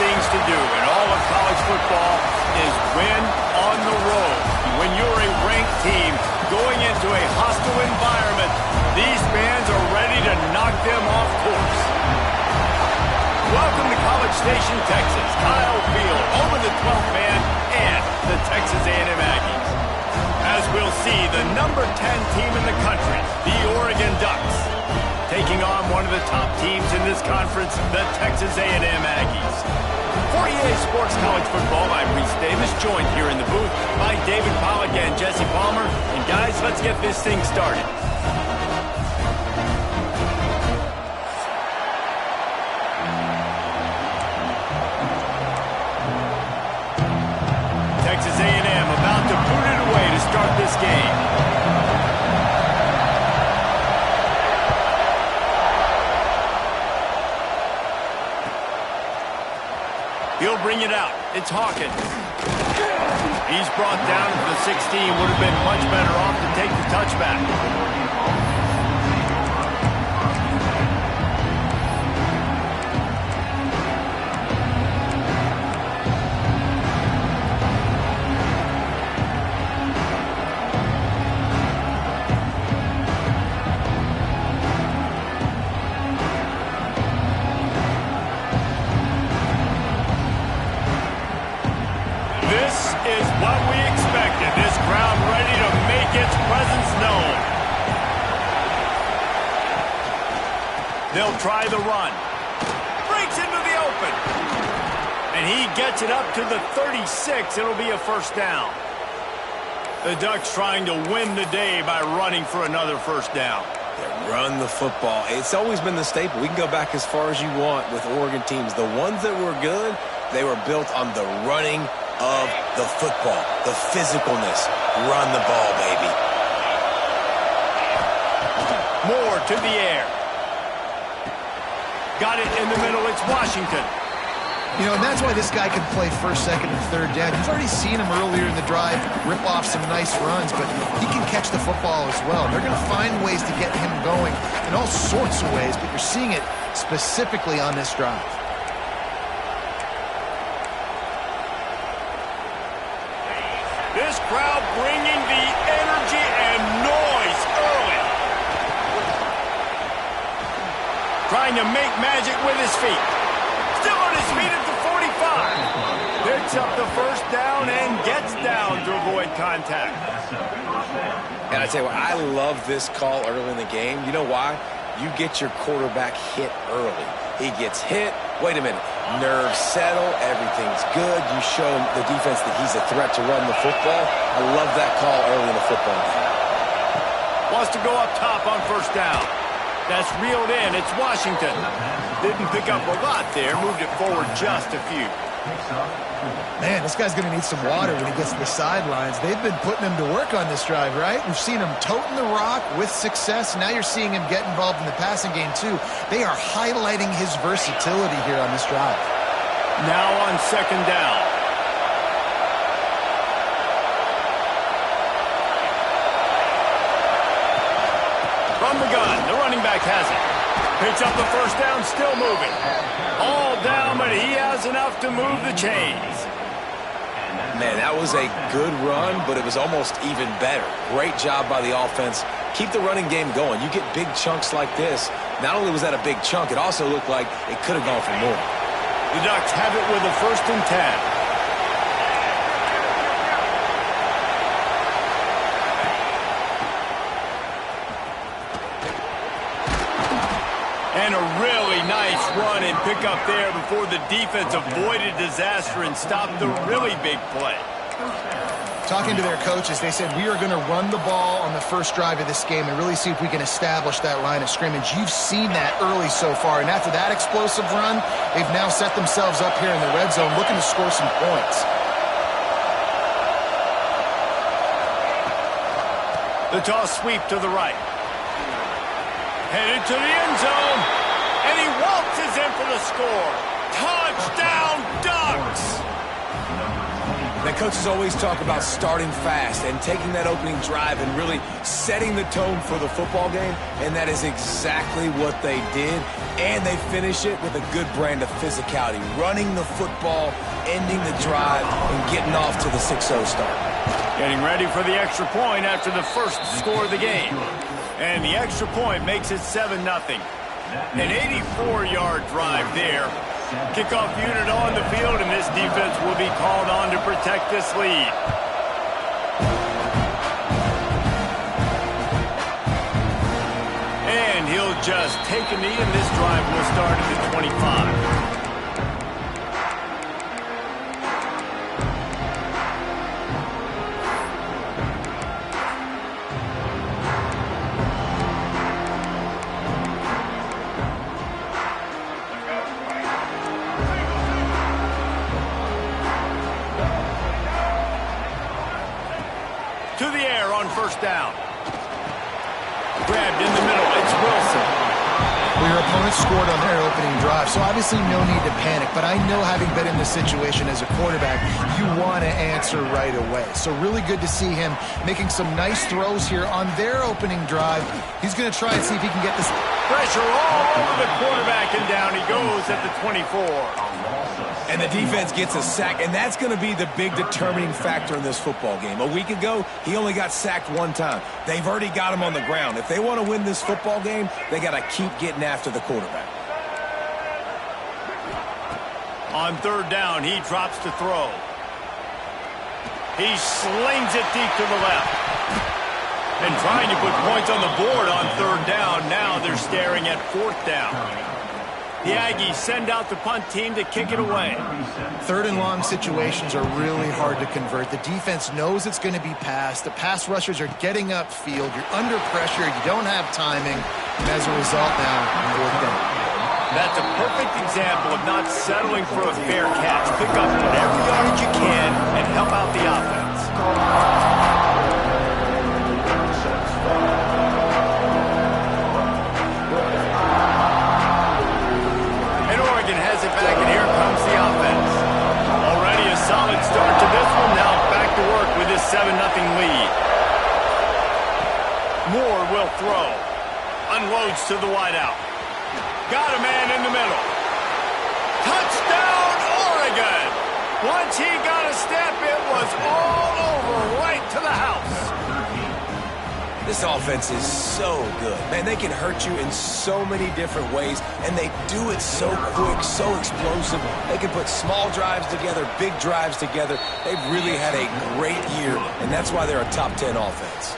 things to do in all of college football is win on the road. When you're a ranked team going into a hostile environment, these fans are ready to knock them off course. Welcome to College Station, Texas. Kyle Field, home of the 12th man and the Texas A&M Aggies. As we'll see, the number 10 team in the country, the Oregon Ducks, taking on one of the top teams in this conference, the Texas A&M Aggies. For EA Sports College Football, I'm Reese Davis, joined here in the booth by David Pollack and Jesse Palmer. And guys, let's get this thing started. Texas A&M about to boot it away to start this game. He'll bring it out. It's Hawkins. He's brought down to the 16. Would have been much better off to take the touchback. Is what we expected. This crowd ready to make its presence known. They'll try the run. Breaks into the open. And he gets it up to the 36. It'll be a first down. The Ducks trying to win the day by running for another first down. Yeah, run the football. It's always been the staple. We can go back as far as you want with Oregon teams. The ones that were good, they were built on the running of the football, the physicalness. Run the ball, baby. Moore to the air. Got it in the middle. It's Washington. You know, and that's why this guy can play first, second, and third down. You've already seen him earlier in the drive rip off some nice runs, but he can catch the football as well. They're going to find ways to get him going in all sorts of ways, but you're seeing it specifically on this drive. This crowd bringing the energy and noise early. Trying to make magic with his feet. Still on his feet at the 45. Picks up the first down and gets down to avoid contact. And I tell you what, I love this call early in the game. You know why? You get your quarterback hit early. He gets hit. Wait a minute. Nerves settle. Everything's good. You show the defense that he's a threat to run the football. I love that call early in the football game. Wants to go up top on first down. That's reeled in. It's Washington. Didn't pick up a lot there. Moved it forward just a few. Man, this guy's going to need some water when he gets to the sidelines. They've been putting him to work on this drive, right? We've seen him toting the rock with success. Now you're seeing him get involved in the passing game, too. They are highlighting his versatility here on this drive. Now on second down. From the gun, the running back has it. Picks up the first down, still moving. All down, but he has enough to move the chains. Man, that was a good run, but it was almost even better. Great job by the offense. Keep the running game going. You get big chunks like this. Not only was that a big chunk, it also looked like it could have gone for more. The Ducks have it with a 1st and 10. And a really nice run and pick up there before the defense avoided disaster and stopped the really big play. Talking to their coaches, they said, we are going to run the ball on the first drive of this game and really see if we can establish that line of scrimmage. You've seen that early so far, and after that explosive run, they've now set themselves up here in the red zone looking to score some points. The toss sweep to the right. Headed to the end zone, and he waltzes in for the score. Touchdown, Ducks! Now, coaches always talk about starting fast and taking that opening drive and really setting the tone for the football game, and that is exactly what they did, and they finish it with a good brand of physicality, running the football, ending the drive, and getting off to the 6-0 start. Getting ready for the extra point after the first score of the game. And the extra point makes it 7-0. An 84-yard drive there. Kickoff unit on the field, and this defense will be called on to protect this lead. And he'll just take a knee, and this drive will start at the 25. To the air on first down. Grabbed in the middle. It's Wilson. Well, your opponent scored on their opening drive, so obviously no need to panic. But I know, having been in this situation as a quarterback, you want to answer right away. So really good to see him making some nice throws here on their opening drive. He's going to try and see if he can get this. Pressure all over the quarterback, and down he goes at the 24. And the defense gets a sack, and that's going to be the big determining factor in this football game. A week ago, he only got sacked one time. They've already got him on the ground. If they want to win this football game, they got to keep getting after the quarterback. On third down, he drops to throw. He slings it deep to the left. And trying to put points on the board on third down. Now they're staring at fourth down. The Aggies send out the punt team to kick it away. Third and long situations are really hard to convert. The defense knows it's going to be passed. The pass rushers are getting upfield. You're under pressure. You don't have timing. And as a result now, fourth down. That's a perfect example of not settling for a fair catch. Pick up whatever yardage you can and help out the offense. Has it back, and here comes the offense. Already a solid start to this one. Now back to work with this 7-0 lead. Moore will throw. Unloads to the wideout. Got a man in the middle. Touchdown, Oregon! Once he got a step, it was all over, right to the house. This offense is so good. Man, they can hurt you in so many different ways, and they do it so quick, so explosive. They can put small drives together, big drives together. They've really had a great year, and that's why they're a top 10 offense.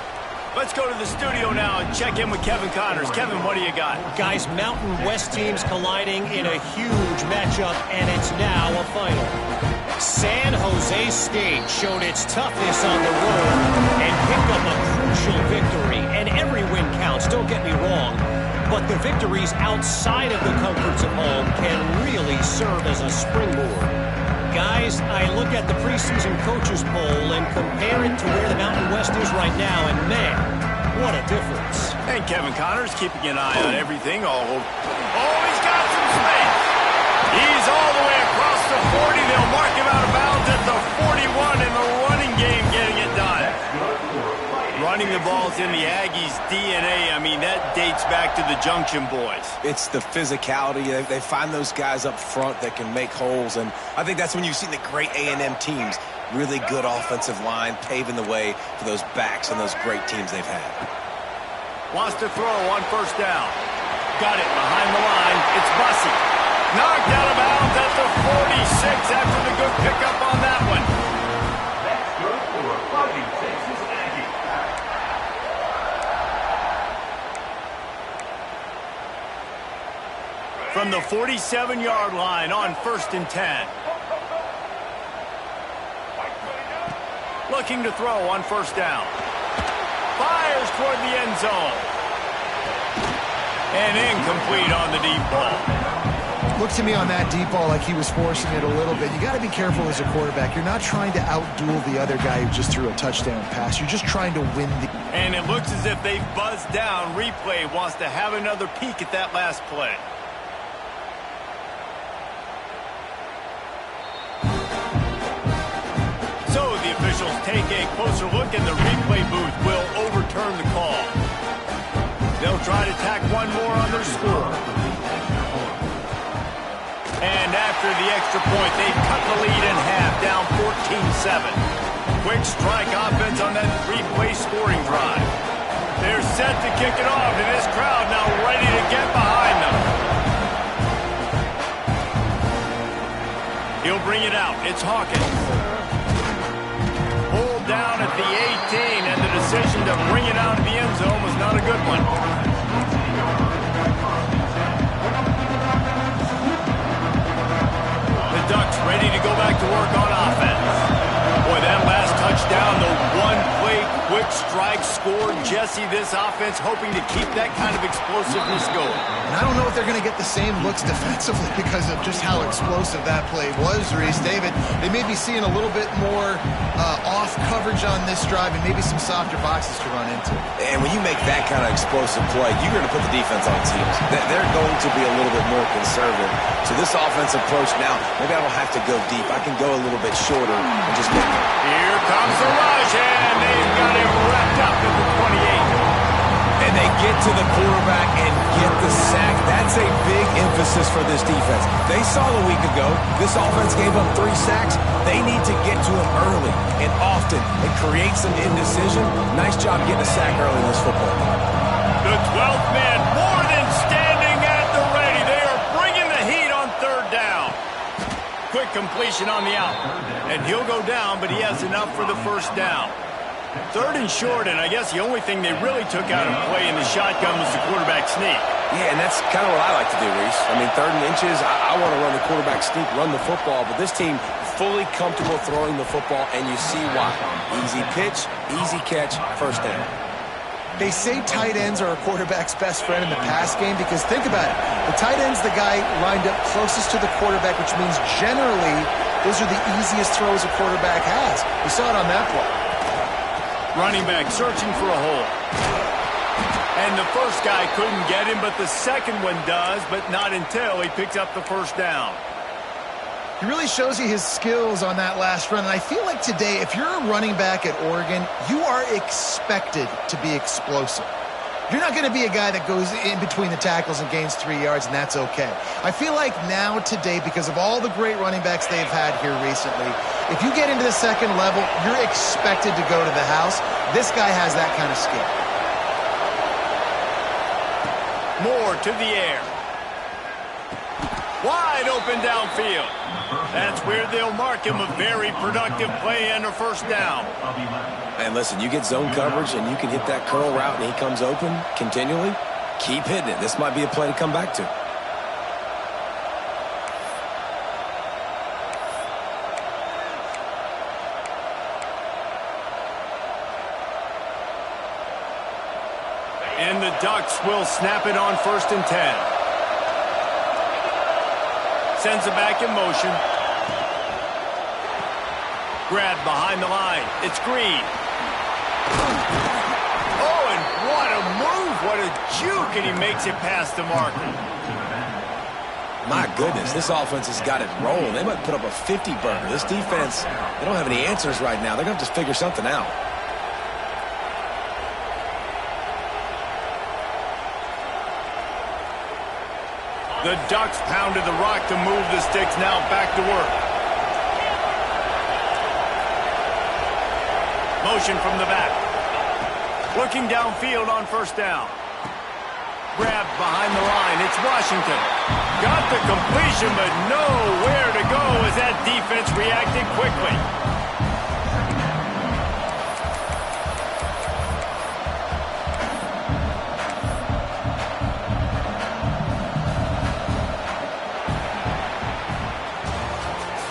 Let's go to the studio now and check in with Kevin Connors. Kevin, what do you got? Guys, Mountain West teams colliding in a huge matchup, and it's now a final. San Jose State showed its toughness on the road and picked up a crucial victory. And every win counts, don't get me wrong. But the victories outside of the comforts of home can really serve as a springboard. Guys, I look at the preseason coaches poll and compare it to where the Mountain West is right now, and man, what a difference. And Kevin Connors keeping an eye on everything. Oh, he's got some space. He's all the way across the 40. They'll mark him out of bounds at the 41 in the running game, getting it done. Running the ball's in the Aggies' DNA. I mean, that dates back to the Junction Boys. It's the physicality. They find those guys up front that can make holes, and I think that's when you see the great A&M teams. Really good offensive line, paving the way for those backs and those great teams they've had. Wants to throw on first down. Got it behind the line. It's Bussey. Knocked out of bounds at the 46 after the good pickup on that one. That's good for a Fighting Texas Aggie. From the 47-yard line on 1st and 10. Looking to throw on first down. Fires toward the end zone. And incomplete on the deep ball. Looked to me on that deep ball like he was forcing it a little bit. You got to be careful as a quarterback. You're not trying to outduel the other guy who just threw a touchdown pass. You're just trying to win the... And it looks as if they've buzzed down. Replay wants to have another peek at that last play. So take a closer look, and the replay booth will overturn the call. They'll try to tack one more on their score. And after the extra point, they cut the lead in half, down 14-7. Quick strike offense on that three-play scoring drive. They're set to kick it off, and this crowd now ready to get behind them. He'll bring it out. It's Hawkins. Pulled down at the 18, and the decision to bring it out of the end zone was not a good one. The Ducks ready to go back to work on offense. Boy, that last touchdown, the one-play quick strike scored. Jesse, this offense hoping to keep that kind of explosiveness going. And I don't know if they're going to get the same looks defensively because of just how explosive that play was, Reese. David, they may be seeing a little bit more off coverage on this drive and maybe some softer boxes to run into. And when you make that kind of explosive play, you're going to put the defense on teams. They're going to be a little bit more conservative. So this offense approach now, maybe I don't have to go deep. I can go a little bit shorter and just get there. Here comes the rush, and they've got him wrapped up at the 28. And they get to the quarterback and get the sack. That's a big emphasis for this defense. They saw a week ago, this offense gave up 3 sacks. They need to get to him early and often and create some indecision. Nice job getting a sack early in this football game. The 12th man more than standing at the ready. They are bringing the heat on third down. Quick completion on the out. And he'll go down, but he has enough for the first down. Third and short, and I guess the only thing they really took out of play in the shotgun was the quarterback sneak. Yeah, and that's kind of what I like to do, Reese. I mean, 3rd and inches, I want to run the quarterback sneak, run the football, but this team fully comfortable throwing the football, and you see why. Easy pitch, easy catch, first down. They say tight ends are a quarterback's best friend in the pass game because think about it. The tight end's the guy lined up closest to the quarterback, which means generally those are the easiest throws a quarterback has. We saw it on that play. Running back searching for a hole. And the first guy couldn't get him, but the second one does, but not until he picks up the first down. He really shows you his skills on that last run. And I feel like today, if you're a running back at Oregon, you are expected to be explosive. You're not going to be a guy that goes in between the tackles and gains 3 yards, and that's okay. I feel like now today, because of all the great running backs they've had here recently, if you get into the second level, you're expected to go to the house. This guy has that kind of skill. More to the air. Wide open downfield. That's where they'll mark him. A very productive play and a first down. And listen, you get zone coverage and you can hit that curl route and he comes open continually. Keep hitting it. This might be a play to come back to. And the Ducks will snap it on 1st and 10. Sends it back in motion. Grabbed behind the line. It's Green. Oh, and what a move. What a juke, and he makes it past the marker. My goodness, this offense has got it rolling. They might put up a 50-burger. This defense, they don't have any answers right now. They're going to have to figure something out. The Ducks pounded the rock to move the sticks. Now back to work. Motion from the back. Looking downfield on 1st down. Grabbed behind the line. It's Washington. Got the completion, but nowhere to go as that defense reacted quickly.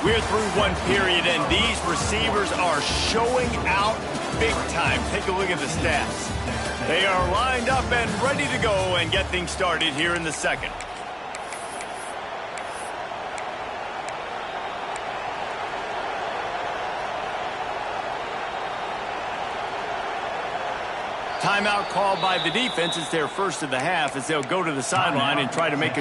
We're through one period, and these receivers are showing out big time. Take a look at the stats. They are lined up and ready to go and get things started here in the second. Timeout called by the defense. It's their first of the half as they'll go to the sideline and try to make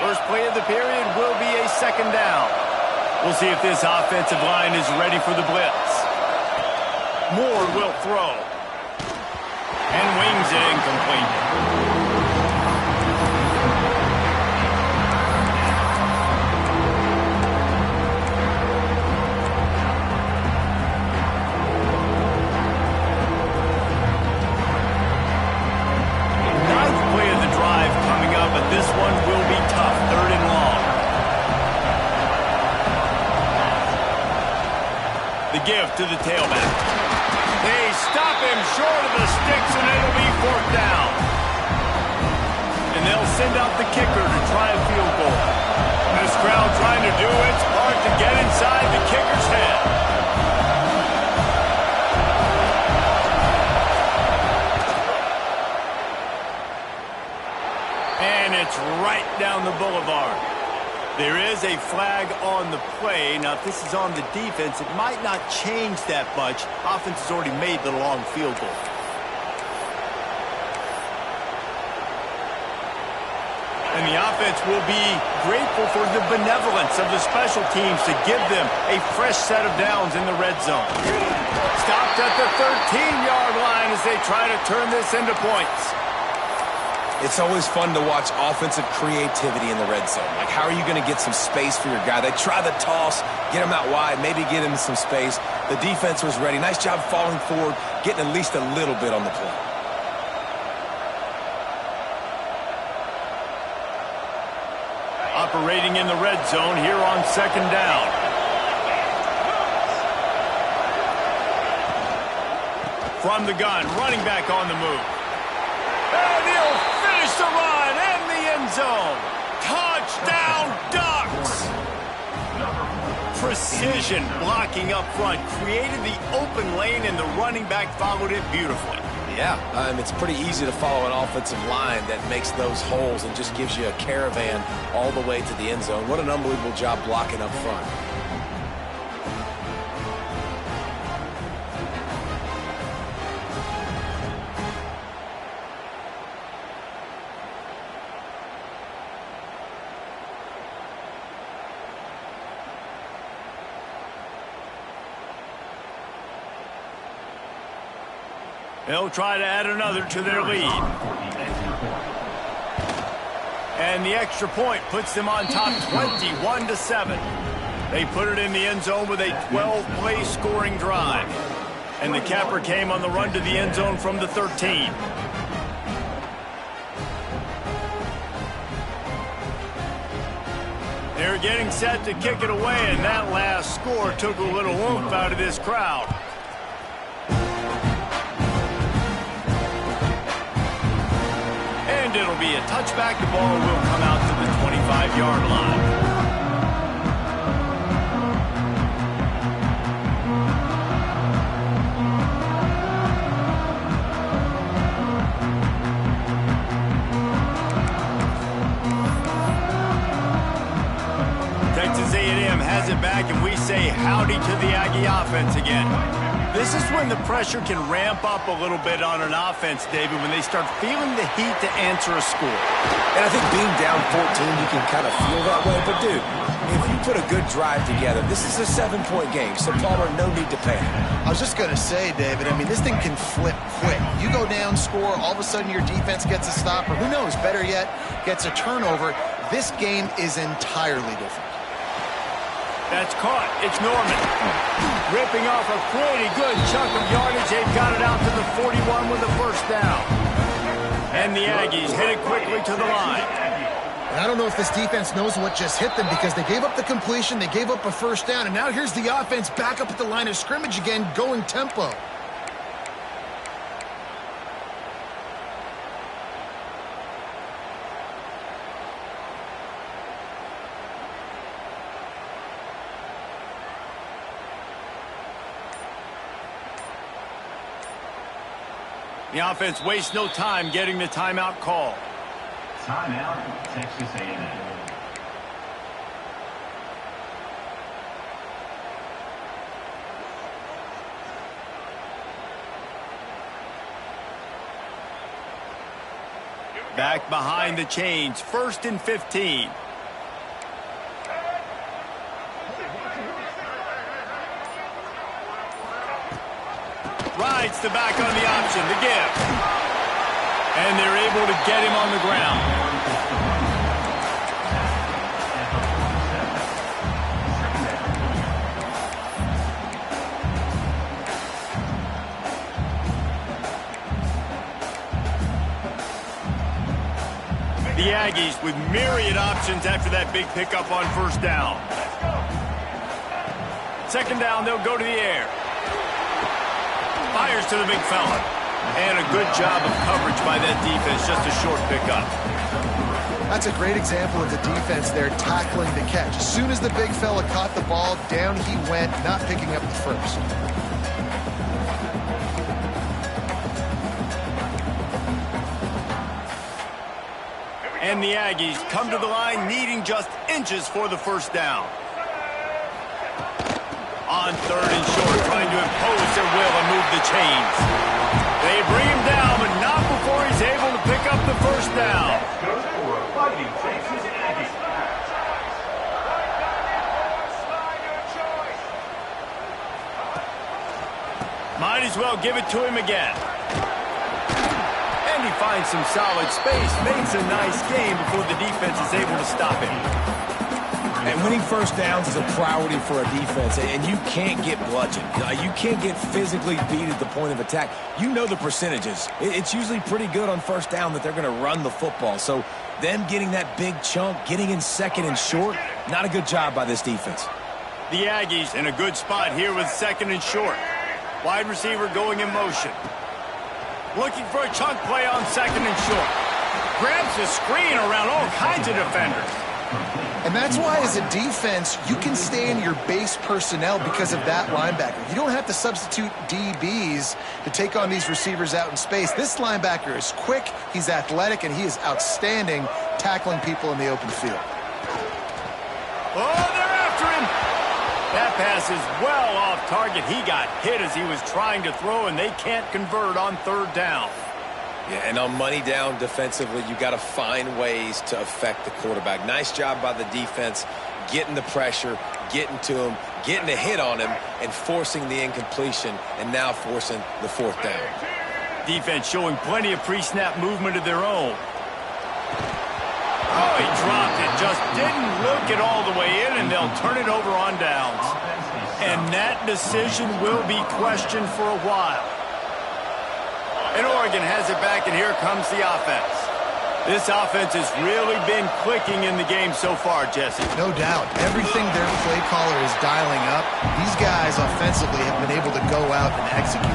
First play of the period will be a second down. We'll see if this offensive line is ready for the blitz. Moore will throw. And wings it incomplete. This one will be tough, 3rd and long. The give to the tailback. They stop him short of the sticks, and it'll be 4th down. And they'll send out the kicker to try a field goal. This crowd trying to do its part to get inside the kicker's head. It's right down the boulevard. There is a flag on the play. Now, if this is on the defense, it might not change that much. Offense has already made the long field goal. And the offense will be grateful for the benevolence of the special teams to give them a fresh set of downs in the red zone. Stopped at the 13-yard line as they try to turn this into points. It's always fun to watch offensive creativity in the red zone. Like, how are you going to get some space for your guy? They try the toss, get him out wide, maybe get him some space. The defense was ready. Nice job falling forward, getting at least a little bit on the play. Operating in the red zone here on 2nd down. From the gun, running back on the move. And he'll finish the run in the end zone. Touchdown, Ducks! Precision blocking up front created the open lane, and the running back followed it beautifully. Yeah, it's pretty easy to follow an offensive line that makes those holes and just gives you a caravan all the way to the end zone. What an unbelievable job blocking up front. They'll try to add another to their lead. And the extra point puts them on top 21-7. They put it in the end zone with a 12-play scoring drive. And the capper came on the run to the end zone from the 13. They're getting set to kick it away, and that last score took a little oomph out of this crowd. And it'll be a touchback. The ball will come out to the 25-yard line. Texas A&M has it back, and we say howdy to the Aggie offense again. This is when the pressure can ramp up a little bit on an offense, David, when they start feeling the heat to answer a score. And I think being down 14, you can kind of feel that way. But, dude, if you put a good drive together, this is a 7-point game, so Palmer, no need to panic. I was just going to say, David, I mean, this thing can flip quick. You go down, score, all of a sudden your defense gets a stop, or who knows, better yet, gets a turnover. This game is entirely different. That's caught. It's Norman. Ripping off a pretty good chunk of yardage. They've got it out to the 41 with a first down. And the Aggies headed quickly to the line. And I don't know if this defense knows what just hit them, because they gave up the completion, they gave up a first down, and now here's the offense back up at the line of scrimmage again, going tempo. The offense wastes no time getting the timeout call. Timeout, Texas A&M. Back behind the chains, 1st and 15. Rides the back on the option to give. And they're able to get him on the ground. The Aggies with myriad options after that big pickup on first down. Second down, they'll go to the air. Fires to the big fella. And a good job of coverage by that defense, just a short pickup. That's a great example of the defense there tackling the catch. As soon as the big fella caught the ball, down he went, not picking up the first. And the Aggies come to the line needing just inches for the first down. On third and short, trying to impose their will and move the chains. They bring him down, but not before he's able to pick up the first down. Good for a Fighting Texas Aggies. Might as well give it to him again. And he finds some solid space. Makes a nice game before the defense is able to stop him. And winning first downs is a priority for a defense, and you can't get bludgeoned. You can't get physically beat at the point of attack. You know the percentages. It's usually pretty good on first down that they're going to run the football. So them getting that big chunk, getting in second and short, not a good job by this defense. The Aggies in a good spot here with second and short. Wide receiver going in motion. Looking for a chunk play on second and short. Grabs the screen around all kinds of defenders. And that's why, as a defense, you can stay in your base personnel because of that linebacker. You don't have to substitute DBs to take on these receivers out in space. This linebacker is quick, he's athletic, and he is outstanding tackling people in the open field. Oh, they're after him. That pass is well off target. He got hit as he was trying to throw, and they can't convert on third down. Yeah, and on money down defensively, you got to find ways to affect the quarterback. Nice job by the defense, getting the pressure, getting to him, getting a hit on him, and forcing the incompletion, and now forcing the fourth down. Defense showing plenty of pre-snap movement of their own. Oh, he dropped it. Just didn't look it all the way in, and they'll turn it over on downs. And that decision will be questioned for a while. And Oregon has it back, and here comes the offense. This offense has really been clicking in the game so far, Jesse. No doubt. Everything their play caller is dialing up, these guys offensively have been able to go out and execute.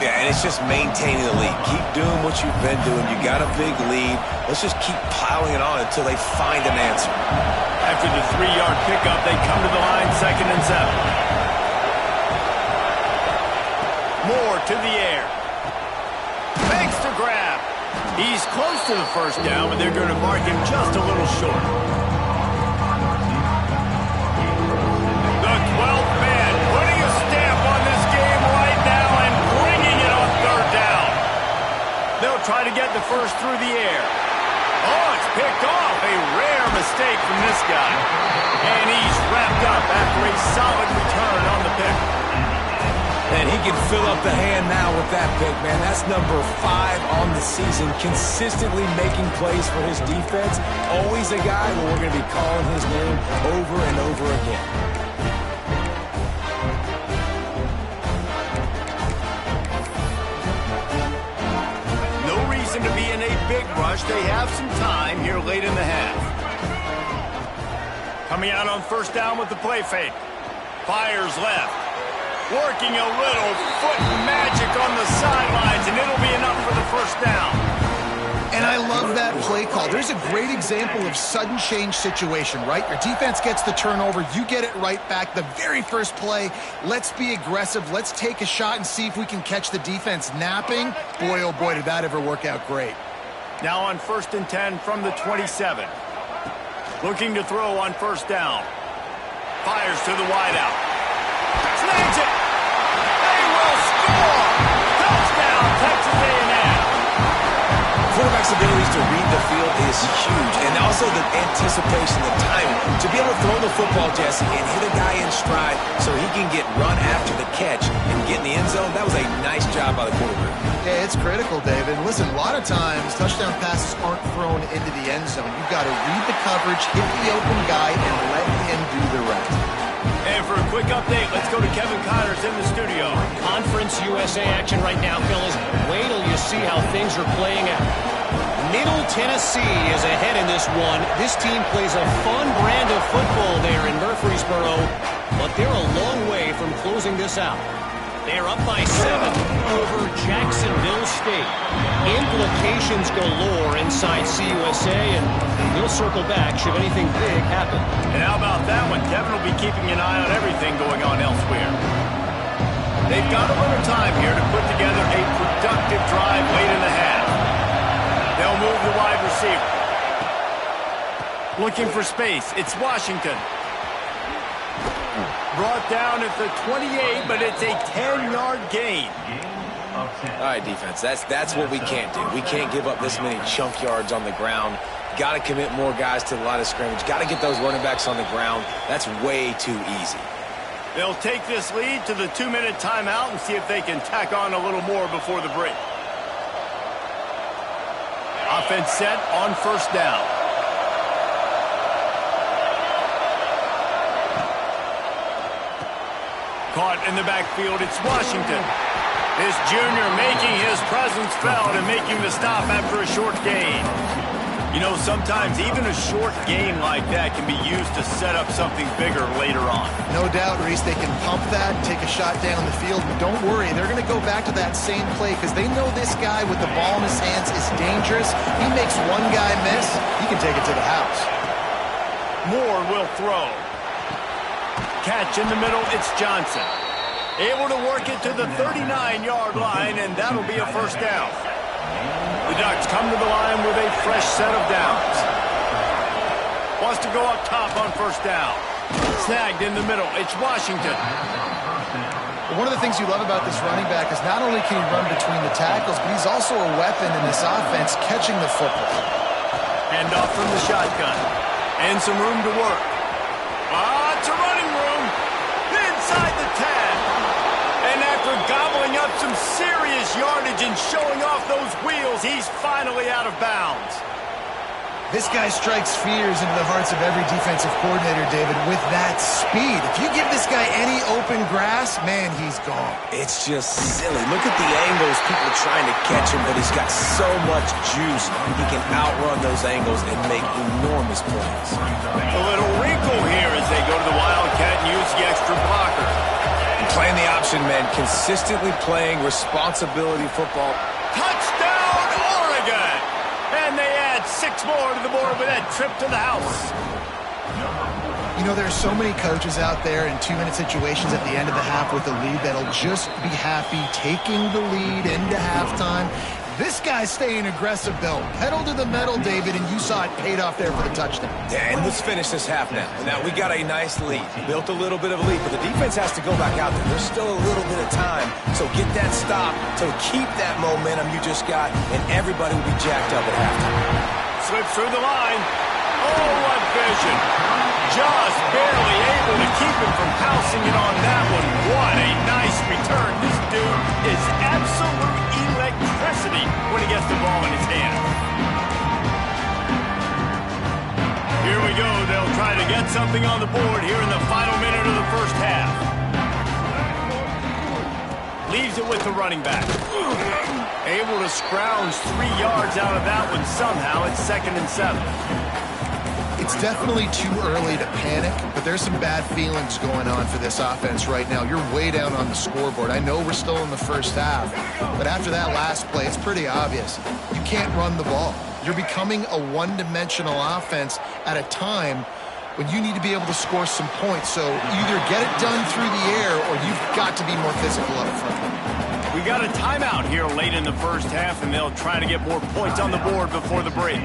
Yeah, and it's just maintaining the lead. Keep doing what you've been doing. You got a big lead. Let's just keep piling it on until they find an answer. After the 3-yard pickup, they come to the line, 2nd and 7. Moore to the air. Makes the grab. He's close to the first down, but they're going to mark him just a little short. The 12th man putting a stamp on this game right now and bringing it on third down. They'll try to get the first through the air. Oh, it's picked off. A rare mistake from this guy. And he's wrapped up after a solid return on the pick. And he can fill up the hand now with that pick, man. That's number 5 on the season, consistently making plays for his defense. Always a guy where we're going to be calling his name over and over again. No reason to be in a big rush. They have some time here late in the half. Coming out on first down with the play fake. Fires left. Working a little foot magic on the sidelines, and it'll be enough for the first down. And I love that play call. There's a great example of sudden change situation, right? Your defense gets the turnover. You get it right back. The very first play, let's be aggressive. Let's take a shot and see if we can catch the defense napping. Boy, oh boy, did that ever work out great. Now on 1st and 10 from the 27. Looking to throw on first down. Fires to the wideout. Snags it. They will score. Touchdown, Texas A&M. Quarterback's abilities to read the field is huge, and also the anticipation, the timing. To be able to throw the football, Jesse, and hit a guy in stride so he can get run after the catch and get in the end zone, that was a nice job job by the quarterback. Yeah, it's critical, David. Listen, a lot of times touchdown passes aren't thrown into the end zone. You've got to read the coverage, hit the open guy, and let him do the rest. And for a quick update, let's go to Kevin Connors in the studio. Conference USA action right now, fellas. Wait till you see how things are playing out. Middle Tennessee is ahead in this one. This team plays a fun brand of football there in Murfreesboro, but they're a long way from closing this out. They're up by 7 over Jacksonville State. Implications galore inside CUSA, and we'll circle back should anything big happen. And how about that one? Kevin will be keeping an eye on everything going on elsewhere. They've got a little time here to put together a productive drive late in the half. They'll move the wide receiver. Looking for space. It's Washington. Brought down at the 28, but it's a 10-yard gain. All right, defense, that's what we can't do. We can't give up this many chunk yards on the ground. Got to commit more guys to the line of scrimmage. Got to get those running backs on the ground. That's way too easy. They'll take this lead to the 2-minute timeout and see if they can tack on a little more before the break. Offense set on first down. Caught in the backfield, it's Washington. This junior making his presence felt and making the stop after a short gain. You know, sometimes even a short gain like that can be used to set up something bigger later on. No doubt, Reese, they can pump that, take a shot down the field, but don't worry, they're going to go back to that same play because they know this guy with the ball in his hands is dangerous. He makes one guy miss, he can take it to the house. Moore will throw. Catch in the middle, it's Johnson. Able to work it to the 39-yard line, and that'll be a first down. The Ducks come to the line with a fresh set of downs. Wants to go up top on first down. Snagged in the middle, it's Washington. One of the things you love about this running back is not only can he run between the tackles, but he's also a weapon in this offense catching the football. Hand off from the shotgun. And some room to work. Lots of running room. Inside the 10. And after gobbling up some serious yardage and showing off those wheels, he's finally out of bounds. This guy strikes fears into the hearts of every defensive coordinator, David, with that speed. If you give this guy any open grass, man, he's gone. It's just silly. Look at the angles, people trying to catch him, but he's got so much juice. He can outrun those angles and make enormous plays. A little wrinkle here as they go to the Wildcat and use the extra blocker. And playing the option man, consistently playing responsibility football. Touchdown, Oregon! And they add 6 more to the board with that trip to the house. You know, there are so many coaches out there in 2-minute situations at the end of the half with a lead that'll just be happy taking the lead into halftime. This guy's staying aggressive, though. Pedal to the metal, David, and you saw it paid off there for the touchdown. Yeah, and let's finish this half now. Now, we got a nice lead. Built a little bit of a lead, but the defense has to go back out there. There's still a little bit of time, so get that stop to keep that momentum you just got, and everybody will be jacked up at halftime. Slips through the line. Oh, what vision. Just barely able to keep him from pouncing it on that one. What a nice return. This dude is absolute electricity when he gets the ball in his hand. Here we go. They'll try to get something on the board here in the final minute of the first half. Leaves it with the running back. Able to scrounge 3 yards out of that one somehow. It's 2nd and 7. It's definitely too early to panic, but there's some bad feelings going on for this offense right now. You're way down on the scoreboard. I know we're still in the first half, but after that last play, it's pretty obvious. You can't run the ball. You're becoming a one-dimensional offense at a time when you need to be able to score some points. So either get it done through the air or you've got to be more physical up front. We got a timeout here late in the first half, and they'll try to get more points on the board before the break.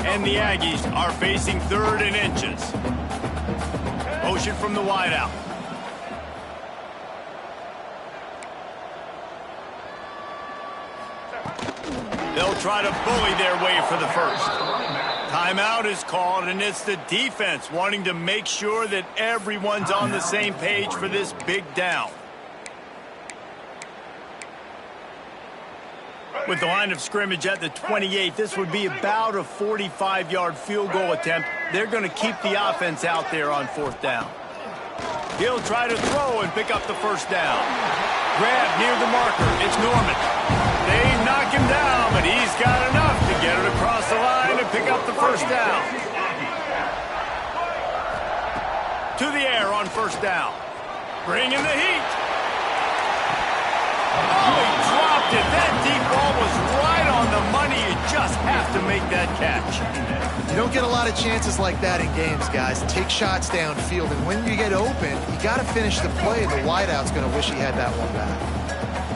And the Aggies are facing 3rd and inches. Motion from the wideout. They'll try to bully their way for the first. Timeout is called, and it's the defense wanting to make sure that everyone's on the same page for this big down. With the line of scrimmage at the 28, this would be about a 45-yard field goal attempt. They're going to keep the offense out there on 4th down. He'll try to throw and pick up the 1st down. Grab near the marker. It's Norman. They knock him down, but he's got enough to get it across the line and pick up the 1st down. To the air on 1st down. Bringing the heat. Oh, he dropped it. That deep ball was right on the money. You just have to make that catch. You don't get a lot of chances like that in games, guys. Take shots downfield, and when you get open, you got to finish the play. The wideout's going to wish he had that one back.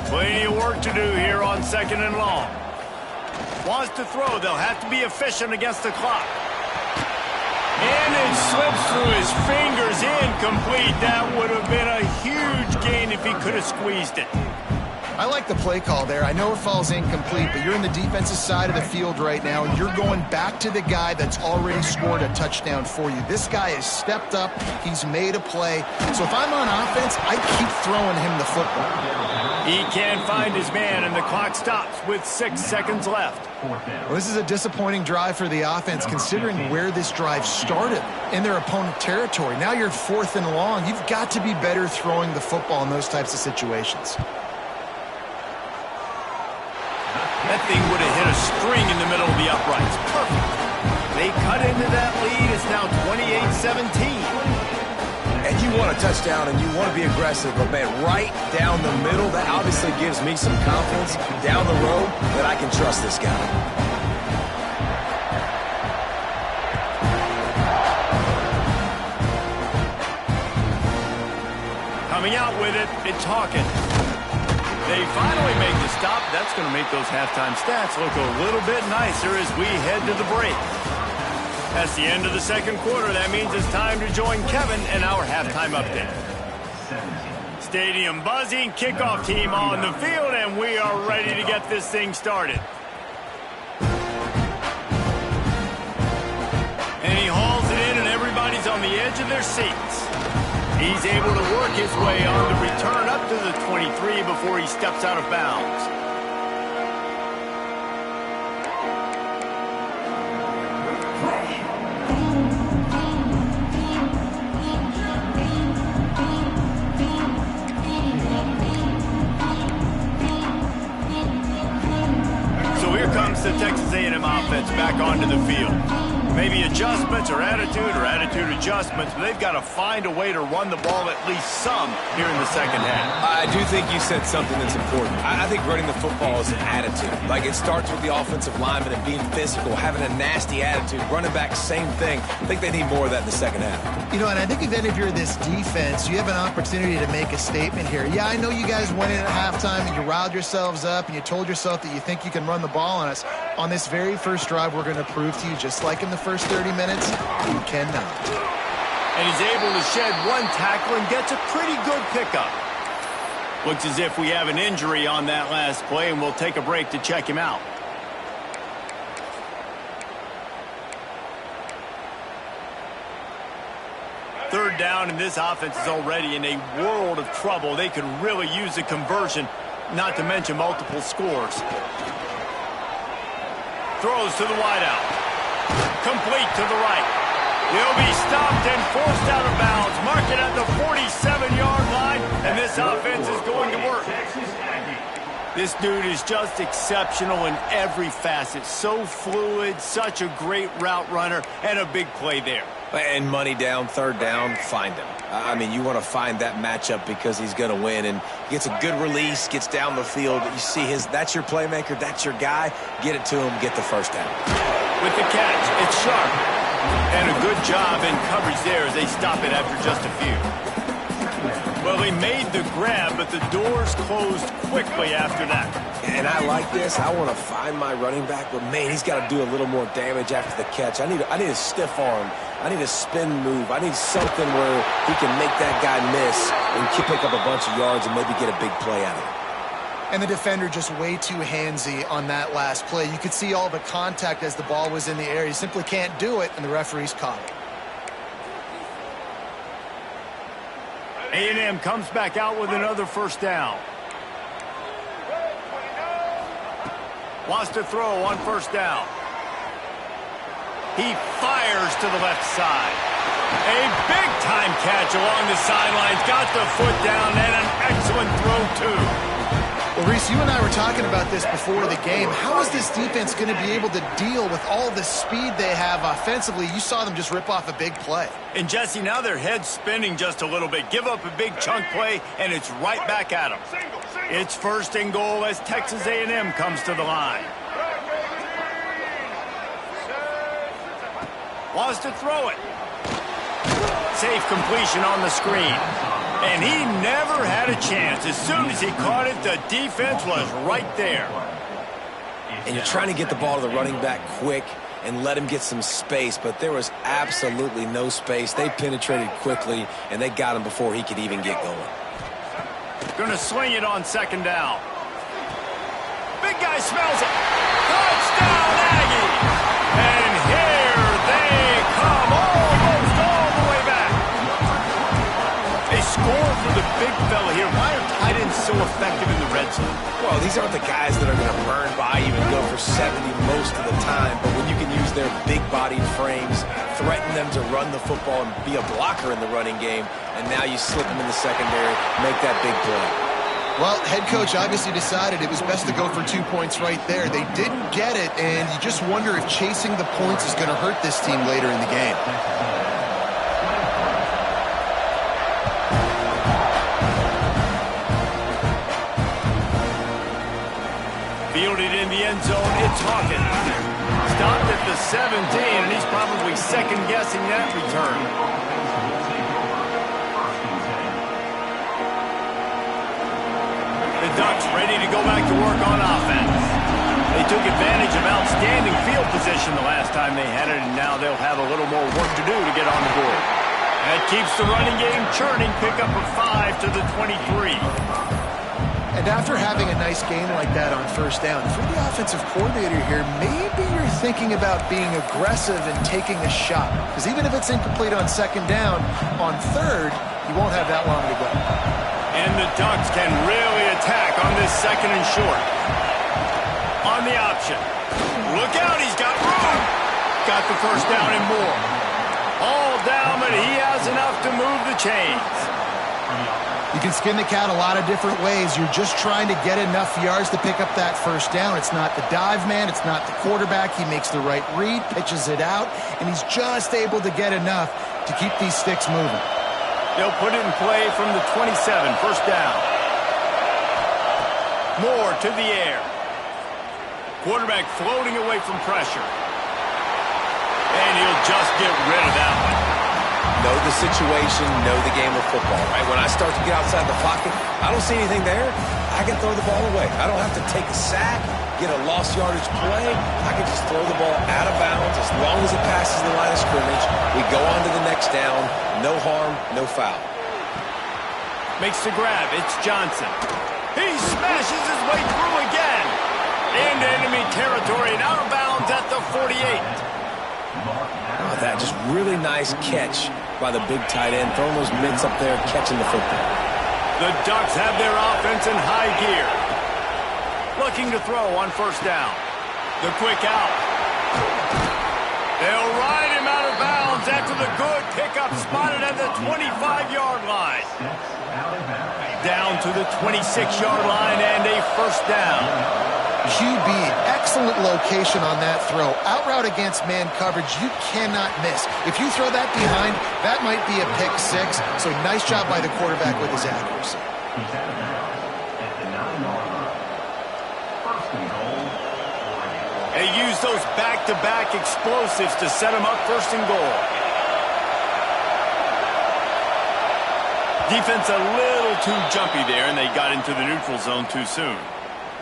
Plenty of work to do here on 2nd and long. Wants to throw. They'll have to be efficient against the clock. And it slips through his fingers, incomplete. That would have been a huge gain if he could have squeezed it. I like the play call there. I know it falls incomplete, but you're in the defensive side of the field right now, and you're going back to the guy that's already scored a touchdown for you. This guy has stepped up. He's made a play. So if I'm on offense, I keep throwing him the football. He can't find his man, and the clock stops with 6 seconds left. Well, this is a disappointing drive for the offense, considering where this drive started, in their opponent territory. Now you're 4th and long. You've got to be better throwing the football in those types of situations. That thing would have hit a string in the middle of the uprights. Perfect. They cut into that lead. It's now 28-17. And you want a touchdown and you want to be aggressive, but man, right down the middle, that obviously gives me some confidence down the road that I can trust this guy. Coming out with it, it's Hawkins. They finally make the stop. That's going to make those halftime stats look a little bit nicer as we head to the break. That's the end of the 2nd quarter. That means it's time to join Kevin and our halftime update. Stadium buzzing, kickoff team on the field, and we are ready to get this thing started. And he hauls it in, and everybody's on the edge of their seats. He's able to work his way on the return up to the 23 before he steps out of bounds. So here comes the Texas A&M offense back onto the field. Maybe adjustments or attitude adjustments, but they've got to find a way to run the ball at least some here in the 2nd half. I do think you said something that's important. I think running the football is an attitude. Like, it starts with the offensive lineman and being physical, having a nasty attitude. Running back, same thing. I think they need more of that in the 2nd half. You know, and I think if you're this defense, you have an opportunity to make a statement here. Yeah, I know you guys went in at halftime and you riled yourselves up and you told yourself that you think you can run the ball on us. On this very first drive, we're going to prove to you, just like in the first 30 minutes, you cannot. And he's able to shed one tackle and gets a pretty good pickup. Looks as if we have an injury on that last play, and we'll take a break to check him out. Third down, and this offense is already in a world of trouble. They could really use a conversion, not to mention multiple scores. Throws to the wideout. Complete to the right. He'll be stopped and forced out of bounds. Mark it at the 47-yard line, and this offense is going to work. This dude is just exceptional in every facet. So fluid, such a great route runner, and a big play there. And money down, 3rd down, find him. I mean, you want to find that matchup because he's going to win. And he gets a good release, gets down the field. You see that's your playmaker, that's your guy. Get it to him, get the 1st down. With the catch, it's sharp. And a good job in coverage there as they stop it after just a few. Well, he made the grab, but the doors closed quickly after that. And I like this. I want to find my running back, but man, he's got to do a little more damage after the catch. I need a stiff arm. I need a spin move. I need something where he can make that guy miss and pick up a bunch of yards and maybe get a big play out of it. And the defender just way too handsy on that last play. You could see all the contact as the ball was in the air. You simply can't do it, and the referee's caught it. A&M comes back out with another first down. Wants to throw on first down. He fires to the left side. A big-time catch along the sidelines. Got the foot down and an excellent throw, too. Well, Reese, you and I were talking about this before the game. How is this defense going to be able to deal with all the speed they have offensively? You saw them just rip off a big play. And, Jesse, now their head's spinning just a little bit. Give up a big chunk play, and it's right back at them. It's first and goal as Texas A&M comes to the line. Wants to throw it. Safe completion on the screen. And he never had a chance. As soon as he caught it, the defense was right there. And you're trying to get the ball to the running back quick and let him get some space, but there was absolutely no space. They penetrated quickly, and they got him before he could even get going. Going to swing it on second down. Big guy smells it. Touchdown, Aggies! And here they come, almost all the way back. They score for the big fella here. Why are tight ends so effective in the red zone? Well, these aren't the guys that are going to burn by you and go for 70 most of the time, but when you can use their big-bodied frames, threaten them to run the football and be a blocker in the running game, and now you slip them in the secondary, make that big play. Well, head coach obviously decided it was best to go for 2 points right there. They didn't get it, and you just wonder if chasing the points is going to hurt this team later in the game. Fielded in the end zone, it's Hawkins. Stopped at the 17, and he's probably second-guessing that return. The Ducks ready to go back to work on offense. They took advantage of outstanding field position the last time they had it, and now they'll have a little more work to do to get on the board. That keeps the running game churning. Pick up a 5 to the 23. And after having a nice game like that on first down, if you're the offensive coordinator here, maybe you're thinking about being aggressive and taking a shot. Because even if it's incomplete on second down, on third, you won't have that long to go. And the Ducks can really attack on this second and short. On the option. Look out, he's got room. Got the first down and more. All down, but he has enough to move the chains. You can skin the cat a lot of different ways. You're just trying to get enough yards to pick up that first down. It's not the dive man. It's not the quarterback. He makes the right read, pitches it out, and he's just able to get enough to keep these sticks moving. They'll put it in play from the 27, first down. Moore to the air. Quarterback floating away from pressure. And he'll just get rid of that one. Know the situation, know the game of football, right? When I start to get outside the pocket, I don't see anything there, I can throw the ball away. I don't have to take a sack, get a lost yardage play. I can just throw the ball out of bounds as long as it passes the line of scrimmage. We go on to the next down. No harm, no foul. Makes the grab. It's Johnson. He smashes his way through again. Into enemy territory and out of bounds at the 48. Oh, that just really nice catch by the big tight end, throwing those mitts up there, catching the football. The Ducks have their offense in high gear. Looking to throw on first down. The quick out. They'll ride him out of bounds after the good pickup spotted at the 25-yard line. Down to the 26-yard line and a first down. QB, excellent location on that throw. Out route against man coverage, you cannot miss. If you throw that behind, that might be a pick six. So nice job by the quarterback with his accuracy. They use those back-to-back explosives to set them up first and goal. Defense a little too jumpy there, and they got into the neutral zone too soon.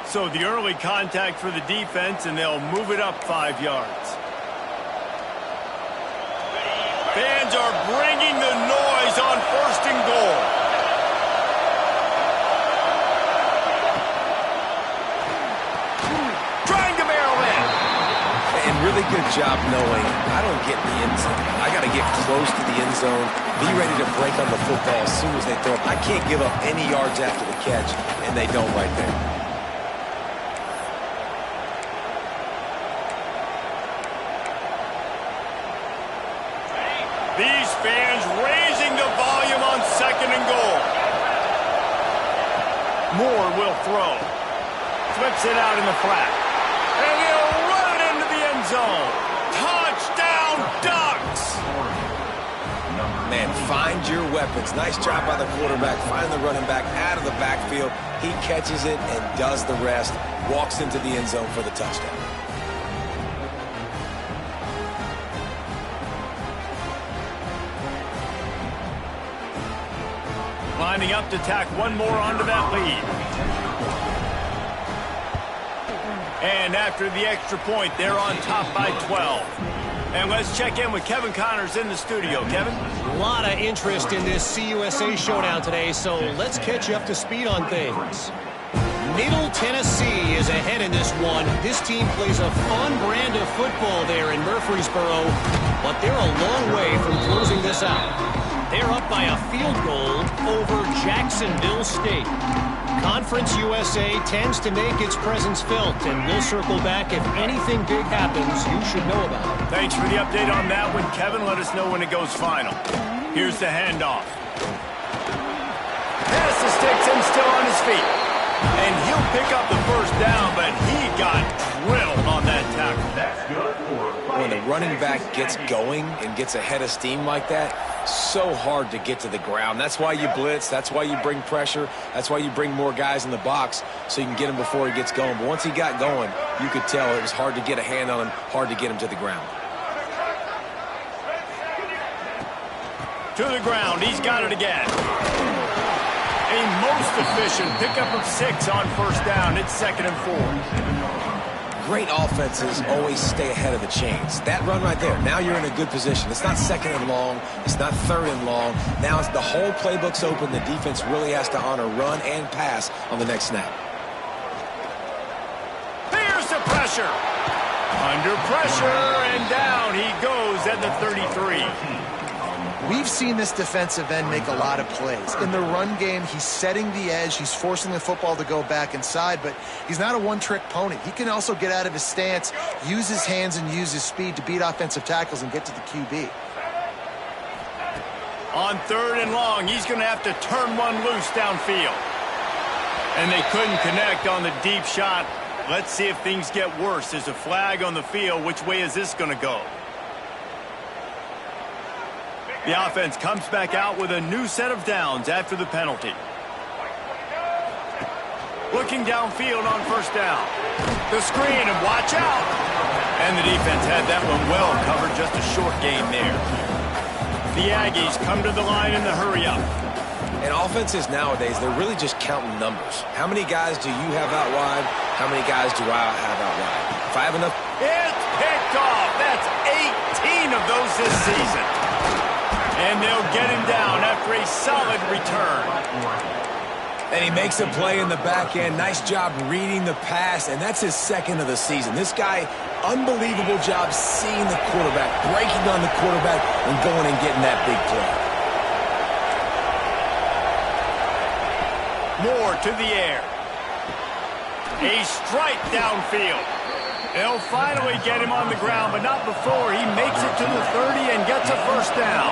So the early contact for the defense, and they'll move it up 5 yards. Fans are bringing the noise on first and goal. job knowing I don't get in the end zone. I got to get close to the end zone, be ready to break on the football as soon as they throw it. I can't give up any yards after the catch, and they don't right there. These fans raising the volume on 2nd and goal. Moore will throw. Flips it out in the flat. And he'll run it into the end zone. Touchdown, Ducks! Man, find your weapons. Nice job by the quarterback. Find the running back out of the backfield. He catches it and does the rest. Walks into the end zone for the touchdown. Lining up to tack one more onto that lead. And after the extra point, they're on top by 12. And let's check in with Kevin Connors in the studio. Kevin? A lot of interest in this CUSA showdown today, so let's catch you up to speed on things. Middle Tennessee is ahead in this one. This team plays a fun brand of football there in Murfreesboro, but they're a long way from closing this out. They're up by a field goal over Jacksonville State. Conference USA tends to make its presence felt, and we'll circle back if anything big happens you should know about. Thanks for the update on that one, Kevin. Let us know when it goes final. Here's the handoff. Pass the sticks and still on his feet. And he'll pick up the first down, but he got drilled on that tackle. That's good for When the running back gets going and gets ahead of steam like that, so hard to get to the ground. That's why you blitz. That's why you bring pressure. That's why you bring more guys in the box so you can get him before he gets going. But once he got going, you could tell it was hard to get a hand on him, hard to get him to the ground. To the ground. He's got it again. A most efficient pickup of 6 on first down. It's 2nd and 4. Great offenses always stay ahead of the chains. That run right there, now you're in a good position. It's not 2nd and long. It's not 3rd and long. Now it's the whole playbook's open. The defense really has to honor run and pass on the next snap. Here's the pressure. Under pressure, and down he goes at the 33. We've seen this defensive end make a lot of plays. In the run game, he's setting the edge. He's forcing the football to go back inside, but he's not a one-trick pony. He can also get out of his stance, use his hands, and use his speed to beat offensive tackles and get to the QB. On 3rd and long, he's going to have to turn one loose downfield. And they couldn't connect on the deep shot. Let's see if things get worse. There's a flag on the field. Which way is this going to go? The offense comes back out with a new set of downs after the penalty. Looking downfield on first down. The screen, and watch out. And the defense had that one well covered. Just a short gain there. The Aggies come to the line in the hurry up. And offenses nowadays, they're really just counting numbers. How many guys do you have out wide? How many guys do I have out wide? If I have enough... It's picked off. That's 18 of those this season. And they'll get him down after a solid return. And he makes a play in the back end. Nice job reading the pass, and that's his 2nd of the season. This guy, unbelievable job seeing the quarterback, breaking on the quarterback, and going and getting that big play. Moore to the air. A strike downfield. They'll finally get him on the ground, but not before he makes it to the 30 and gets a first down.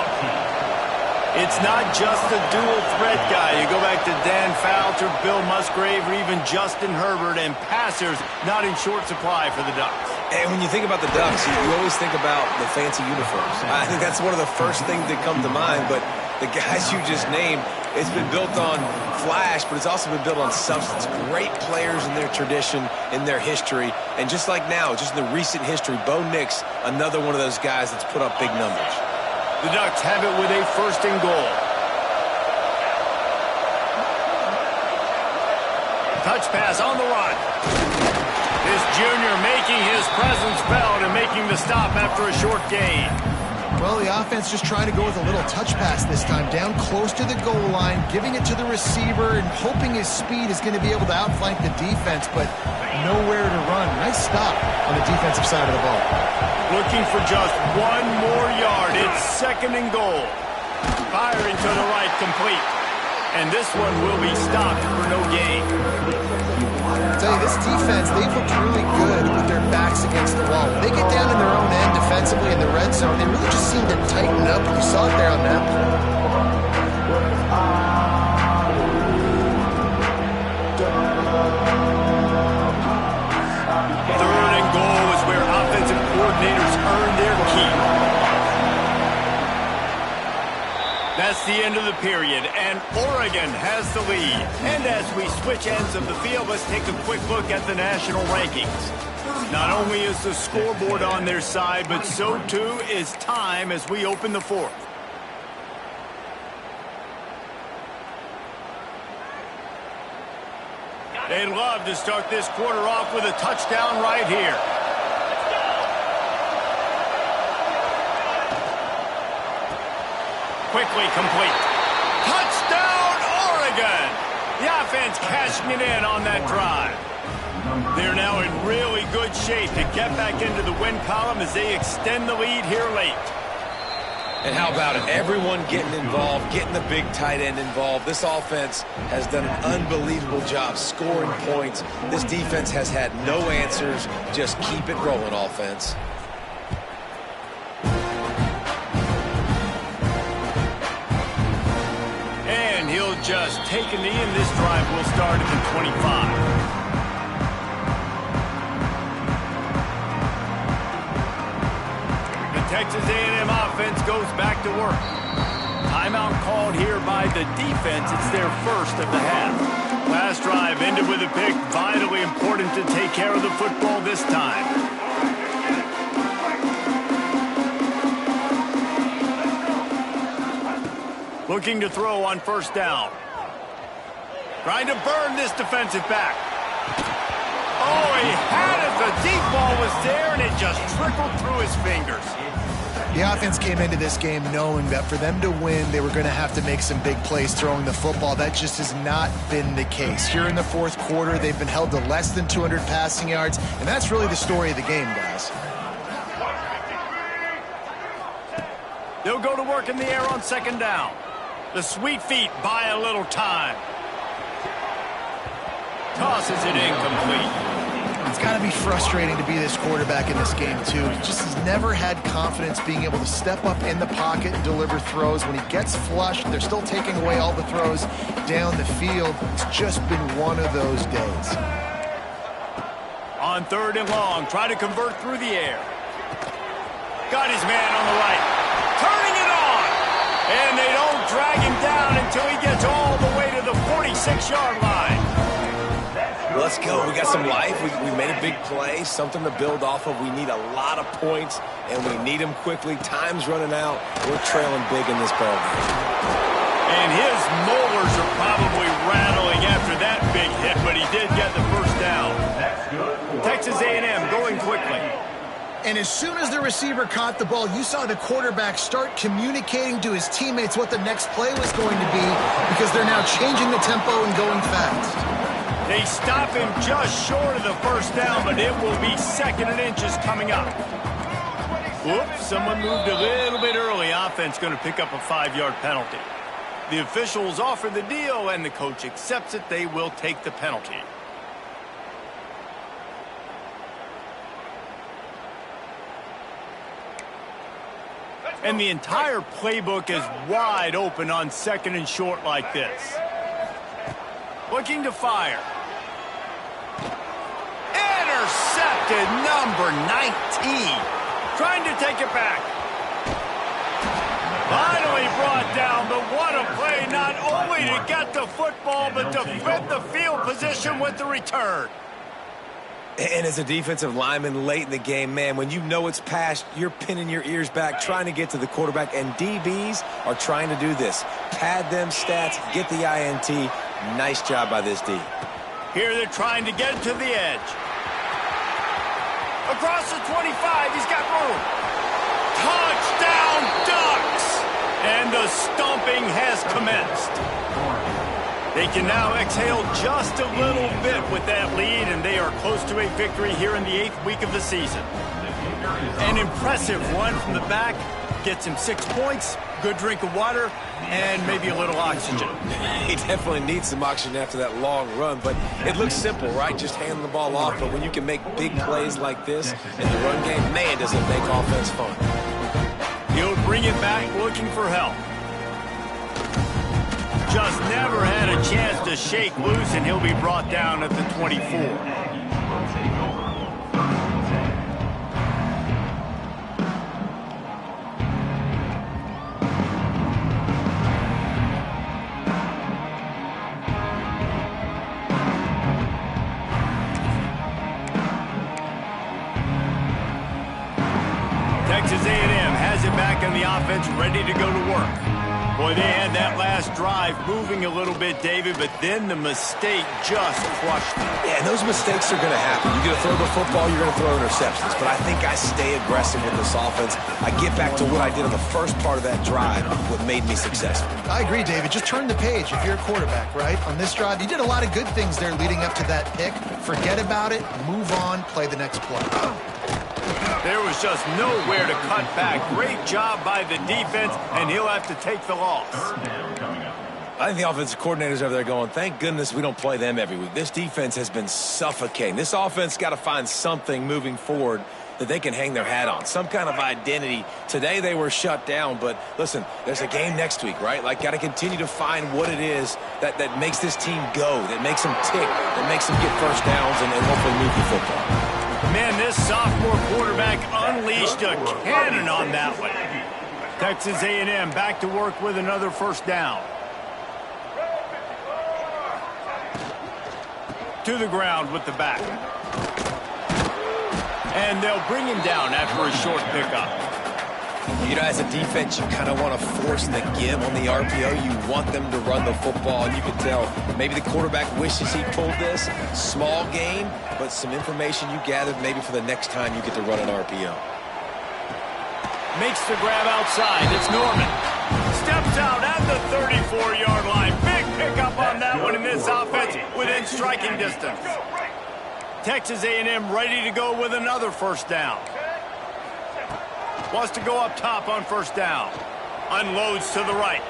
It's not just a dual threat guy. You go back to Dan Fouts, Bill Musgrave, or even Justin Herbert, and passers not in short supply for the Ducks. And when you think about the Ducks, you always think about the fancy uniforms. I think that's one of the first things that come to mind, but the guys you just named, it's been built on flash, but it's also been built on substance. Great players in their tradition, in their history, and just like now, just in the recent history, Bo Nix, another one of those guys that's put up big numbers. The Ducks have it with a 1st and goal. Touch pass on the run. This junior making his presence felt and making the stop after a short gain. Well, the offense just trying to go with a little touch pass this time, down close to the goal line, giving it to the receiver and hoping his speed is going to be able to outflank the defense, but nowhere to run. Nice stop on the defensive side of the ball. Looking for just one more yard. It's 2nd and goal. Firing to the right, complete. And this one will be stopped for no gain. I'll tell you, this defense, they've looked really good with their backs against the wall. When they get down in their own end defensively in the red zone, they really just seem to tighten up. You saw it there on that play. 3rd and goal is where offensive coordinators earn their keep. That's the end of the period, and Oregon has the lead. And as we switch ends of the field, let's take a quick look at the national rankings. Not only is the scoreboard on their side, but so too is time as we open the 4th. They'd love to start this quarter off with a touchdown right here. Quickly complete. Touchdown, Oregon! The offense cashing it in on that drive. They're now in really good shape to get back into the win column as they extend the lead here late. And how about it? Everyone getting involved, getting the big tight end involved. This offense has done an unbelievable job scoring points. This defense has had no answers. Just keep it rolling, offense. And he'll just take a knee, and this drive will start at the 25. Texas A&M offense goes back to work. Timeout called here by the defense. It's their first of the half. Last drive ended with a pick. Vitally important to take care of the football this time. Looking to throw on 1st down. Trying to burn this defensive back. Oh, he had it. The deep ball was there, and it just trickled through his fingers. The offense came into this game knowing that for them to win, they were going to have to make some big plays throwing the football. That just has not been the case. Here in the 4th quarter, they've been held to less than 200 passing yards, and that's really the story of the game, guys. They'll go to work in the air on 2nd down. The sweet feet buy a little time. Tosses it incomplete. It's got to be frustrating to be this quarterback in this game, too. He just has never had confidence being able to step up in the pocket and deliver throws. When he gets flushed, they're still taking away all the throws down the field. It's just been one of those days. On 3rd and long, try to convert through the air. Got his man on the right. Turning it on! And they don't drag him down until he gets all the way to the 46-yard line. Let's go. We got some life. We made a big play, something to build off of. We need a lot of points, and we need them quickly. Time's running out. We're trailing big in this ball game. And his molars are probably rattling after that big hit, but he did get the 1st down. Texas A&M going quickly. And as soon as the receiver caught the ball, you saw the quarterback start communicating to his teammates what the next play was going to be, because they're now changing the tempo and going fast. They stop him just short of the 1st down, but it will be 2nd and inches coming up. Whoops, someone moved a little bit early. Offense going to pick up a 5-yard penalty. The officials offer the deal, and the coach accepts it. They will take the penalty. And the entire playbook is wide open on 2nd and short like this. Looking to fire. Intercepted, number 19. Trying to take it back. Finally brought down, but what a play, not only to get the football, but to flip the field position with the return. And as a defensive lineman late in the game, man, when you know it's past, you're pinning your ears back, trying to get to the quarterback, and DBs are trying to do this. Pad them stats, get the INT. Nice job by this D. Here they're trying to get to the edge. Across the 25, he's got room. Touchdown, Ducks! And the stomping has commenced. They can now exhale just a little bit with that lead, and they are close to a victory here in the 8th week of the season. An impressive run from the back. Gets him 6 points, good drink of water, and maybe a little oxygen. He definitely needs some oxygen after that long run, but it looks simple, right? Just handing the ball off, but when you can make big plays like this in the run game, man, does it make offense fun. He'll bring it back looking for help. Just never had a chance to shake loose, and he'll be brought down at the 24. Texas A&M has it back on the offense, ready to go to work. Boy, they had that last drive moving a little bit, David, but then the mistake just crushed them. Yeah, and those mistakes are going to happen. You're going to throw the football, you're going to throw interceptions. But I think I stay aggressive with this offense. I get back to what I did in the first part of that drive, what made me successful. I agree, David. Just turn the page if you're a quarterback, right? On this drive, you did a lot of good things there leading up to that pick. Forget about it, move on, play the next play. There was just nowhere to cut back. Great job by the defense, and he'll have to take the loss. I think the offensive coordinators over there going, thank goodness we don't play them every week. This defense has been suffocating. This offense got to find something moving forward that they can hang their hat on, some kind of identity. Today they were shut down, but listen, there's a game next week, right? Like, got to continue to find what it is that makes this team go, that makes them tick, that makes them get first downs and hopefully move the football. Man, this sophomore quarterback unleashed a cannon on that one. Texas A&M back to work with another first down. To the ground with the back. And they'll bring him down after a short pickup. You know, as a defense, you kind of want to force the give on the RPO. You want them to run the football, and you can tell maybe the quarterback wishes he pulled this. Small game, but some information you gathered maybe for the next time you get to run an RPO. Makes the grab outside. It's Norman. Steps out at the 34-yard line. Big pickup on that one in this offense within striking distance. Texas A&M ready to go with another first down. Wants to go up top on first down. Unloads to the right.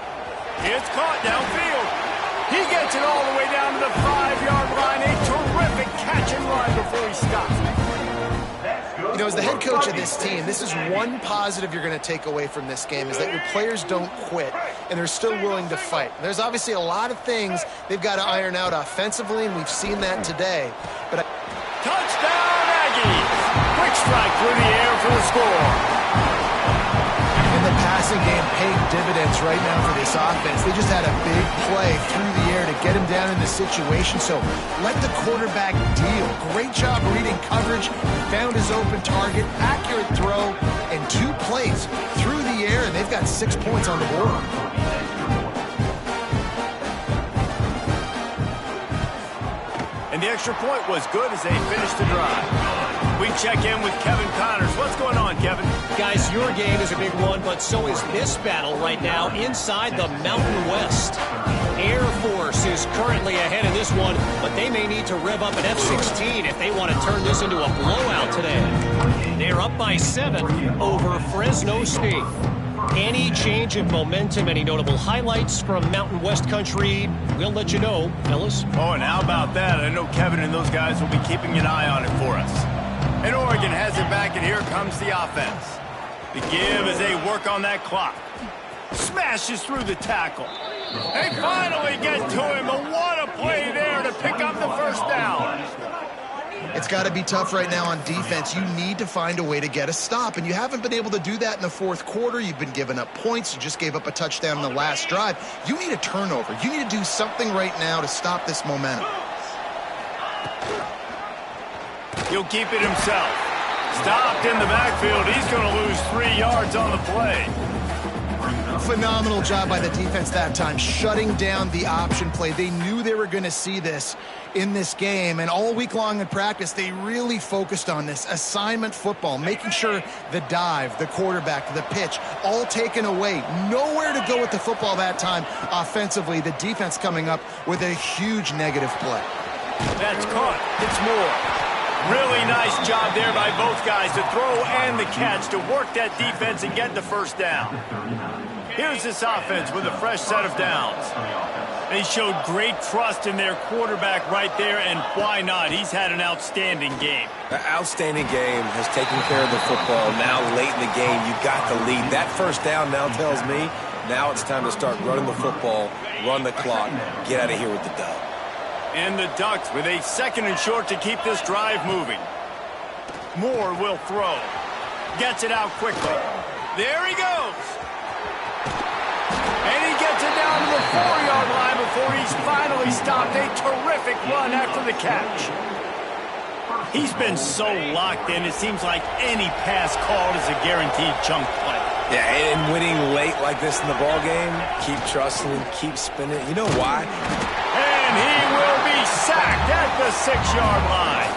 It's caught downfield. He gets it all the way down to the 5-yard line. A terrific catch and run before he stops. You know, as the head coach of this team, this is one positive you're going to take away from this game, is that your players don't quit, and they're still willing to fight. There's obviously a lot of things they've got to iron out offensively, and we've seen that today. But Touchdown, Aggies! Quick strike through the air for the score. And the passing game paying dividends right now for this offense. They just had a big play through the air to get him down in the situation. So let the quarterback deal. Great job reading coverage. Found his open target. Accurate throw. And 2 plays through the air. And they've got 6 points on the board. And the extra point was good as they finished the drive. We check in with Kevin Connors. What's going on, Kevin? Guys, your game is a big one, but so is this battle right now inside the Mountain West. Air Force is currently ahead in this one, but they may need to rev up an F-16 if they want to turn this into a blowout today. They're up by 7 over Fresno State. Any change in momentum, any notable highlights from Mountain West country, we'll let you know, Ellis. Oh, and how about that? I know Kevin and those guys will be keeping an eye on it for us. And Oregon has it back, and here comes the offense. The give as they work on that clock. Smashes through the tackle. They finally get to him, but what a play there to pick up the first down. It's got to be tough right now on defense. You need to find a way to get a stop, and you haven't been able to do that in the fourth quarter. You've been giving up points. You just gave up a touchdown in the last drive. You need a turnover. You need to do something right now to stop this momentum. He'll keep it himself. Stopped in the backfield. He's going to lose 3 yards on the play. Phenomenal job by the defense that time, shutting down the option play. They knew they were going to see this in this game, and all week long in practice, they really focused on this assignment football, making sure the dive, the quarterback, the pitch, all taken away. Nowhere to go with the football that time offensively. The defense coming up with a huge negative play. That's caught. It's Moore. Really nice job there by both guys, the throw and the catch, to work that defense and get the first down. Here's this offense with a fresh set of downs. They showed great trust in their quarterback right there, and why not? He's had an outstanding game. An outstanding game, has taken care of the football. Now late in the game, you got the lead. That first down now tells me now it's time to start running the football, run the clock, get out of here with the dub. And the Ducks with a 2nd and short to keep this drive moving. Moore will throw. Gets it out quickly. There he goes. And he gets it down to the 4-yard line before he's finally stopped. A terrific run after the catch. He's been so locked in, it seems like any pass called is a guaranteed chunk play. Yeah, and winning late like this in the ball game, keep trusting him, keep spinning. You know why? And he will be sacked at the 6-yard line.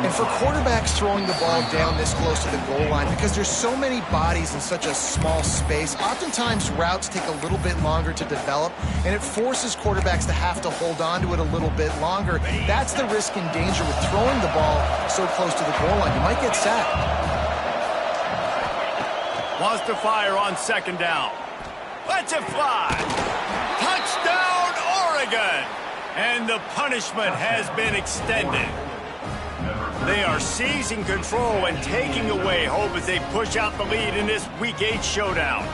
And for quarterbacks throwing the ball down this close to the goal line, because there's so many bodies in such a small space, oftentimes routes take a little bit longer to develop, and it forces quarterbacks to have to hold on to it a little bit longer. That's the risk and danger with throwing the ball so close to the goal line. You might get sacked. Wants to fire on 2nd down. Lets it fly. Touchdown, Oregon! And the punishment has been extended. They are seizing control and taking away hope as they push out the lead in this Week 8 showdown.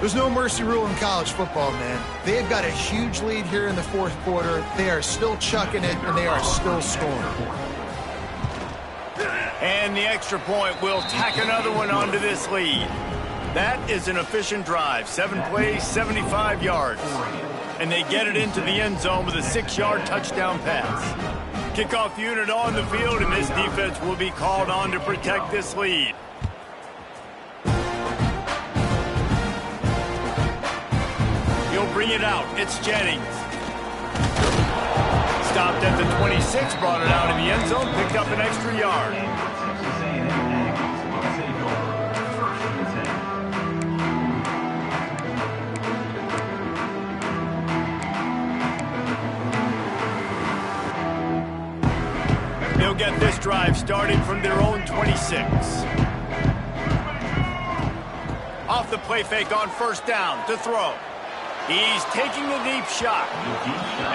There's no mercy rule in college football, man. They've got a huge lead here in the 4th quarter. They are still chucking it, and they are still scoring. And the extra point will tack another one onto this lead. That is an efficient drive. 7 plays, 75 yards. And they get it into the end zone with a 6-yard touchdown pass. Kickoff unit on the field, and this defense will be called on to protect this lead. He'll bring it out. It's Jennings. Stopped at the 26, brought it out in the end zone, picked up an extra yard. They'll get this drive started from their own 26. Off the play fake on 1st down to throw. He's taking a deep shot.